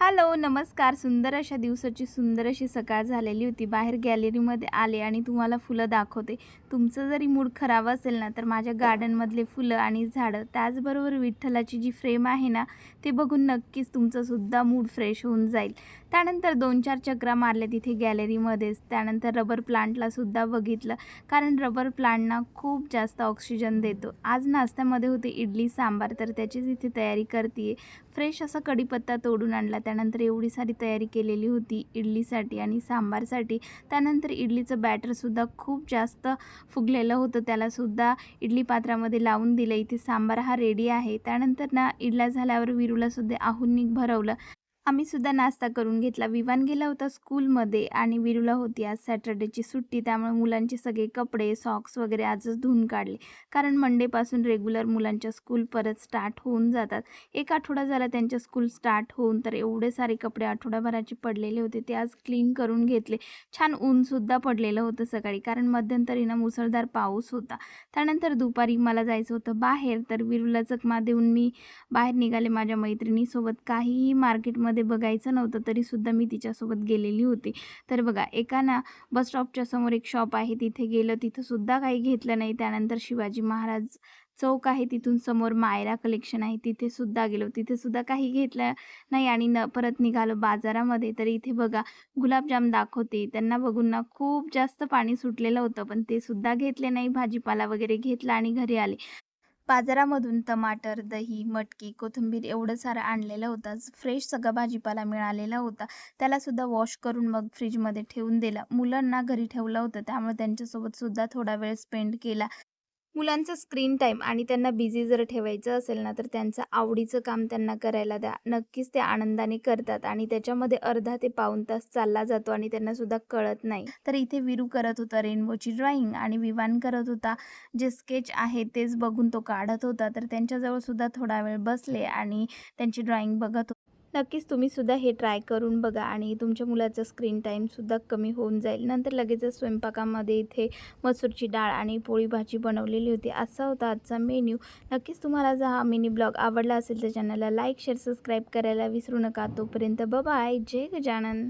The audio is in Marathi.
हॅलो, नमस्कार. सुंदर अशा दिवसाची सुंदर अशी सकाळ झालेली होती. बाहेर गॅलरीमध्ये आले आणि तुम्हाला फुलं दाखवते. तुमचं जरी मूड खराब असेल ना, तर माझ्या गार्डनमधले फुलं आणि झाडं, त्याचबरोबर विठ्ठलाची जी फ्रेम आहे ना, ते बघून नक्कीच तुमचंसुद्धा मूड फ्रेश होऊन जाईल. त्यानंतर 2-4 चकरा मारल्या तिथे गॅलरीमध्येच. त्यानंतर रबर प्लांटलासुद्धा बघितलं, कारण रबर प्लांटना खूप जास्त ऑक्सिजन देतो. आज नाश्त्यामध्ये होते इडली सांबार, तर त्याचीच इथे तयारी करते. फ्रेश असा कढीपत्ता तोडून आणला. त्यानंतर एवढी सारी तयारी केलेली होती इडलीसाठी आणि सांबारसाठी. त्यानंतर इडलीचं बॅटरसुद्धा खूप जास्त फुगलेलं होतं. त्यालासुद्धा इडली पात्रामध्ये लावून दिलं. इथे सांबार हा रेडी आहे. त्यानंतर ना इडल्या झाल्यावर विरूलासुद्धा आहुनी भरवलं. आम्हीसुद्धा नाश्ता करून घेतला. विवान गेला होता स्कूलमध्ये आणि विरूला होती आज सॅटर्डेची सुट्टी. त्यामुळे मुलांचे सगळे कपडे, सॉक्स वगैरे आजच धुवून काढले. कारण मंडेपासून रेग्युलर मुलांच्या स्कूल परत स्टार्ट होऊन जातात. 1 आठवडा झाला त्यांच्या स्कूल स्टार्ट होऊन, तर एवढे सारे कपडे आठवडाभराचे पडलेले होते ते आज क्लीन करून घेतले. छान ऊनसुद्धा पडलेलं होतं सकाळी, कारण मध्यंतरी ना मुसळधार पाऊस होता. त्यानंतर दुपारी मला जायचं होतं बाहेर, तर विरूला चकमा देऊन मी बाहेर निघाले माझ्या मैत्रिणीसोबत. काहीही मार्केटमध्ये बघायचं नव्हतं, तरीसुद्धा मी तिच्यासोबत गेलेली होती. तर बघा, एका ना बस स्टॉपच्या समोर एक शॉप आहे, तिथे गेलं. तिथंसुद्धा काही घेतलं नाही. त्यानंतर शिवाजी महाराज चौक आहे, तिथून समोर मायरा कलेक्शन आहे, तिथेसुद्धा गेलो. तिथेसुद्धा काही घेतलं नाही आणि परत निघालो बाजारामध्ये. तर इथे बघा, गुलाबजाम दाखवते. त्यांना बघून ना खूप जास्त पाणी सुटलेलं होतं, पण ते सुद्धा घेतले नाही. भाजीपाला वगैरे घेतला आणि घरी आले. बाजारामधून टमाटर, दही, मटकी, कोथिंबीर एवढं सारं आणलेलं होतं. फ्रेश सगळा भाजीपाला मिळालेला होता. त्यालासुद्धा वॉश करून मग फ्रीजमध्ये ठेवून दिला. मुलांना घरी ठेवलं होतं, त्यामुळे त्यांच्यासोबतसुद्धा थोडा वेळ स्पेंड केला. मुलांचा स्क्रीन टाईम आणि त्यांना बिझी जर ठेवायचं असेल ना, तर त्यांचं आवडीचं काम त्यांना करायला द्या. नक्कीच ते आनंदाने करतात आणि त्याच्यामध्ये अर्धा ते पाऊण तास चालला जातो आणि त्यांनासुद्धा कळत नाही. तर इथे विरू करत होता रेनबोची ड्रॉइंग आणि विवान करत होता जे स्केच आहे तेच बघून तो काढत होता. तर त्यांच्याजवळ सुद्धा थोडा वेळ बसले आणि त्यांची ड्रॉइंग बघत होते. नक्कीच तुम्हीसुद्धा हे ट्राय करून बघा आणि तुमच्या मुलाचा स्क्रीन टाईमसुद्धा कमी होऊन जाईल. नंतर लगेचच स्वयंपाकामध्ये इथे मसूरची डाळ आणि पोळी भाजी बनवलेली होती. असा होता आजचा मेन्यू. नक्कीच तुम्हाला जर हा मिनी ब्लॉग आवडला असेल तर चॅनलला लाईक, शेअर, सबस्क्राईब करायला विसरू नका. तोपर्यंत बाय. जय गजानन.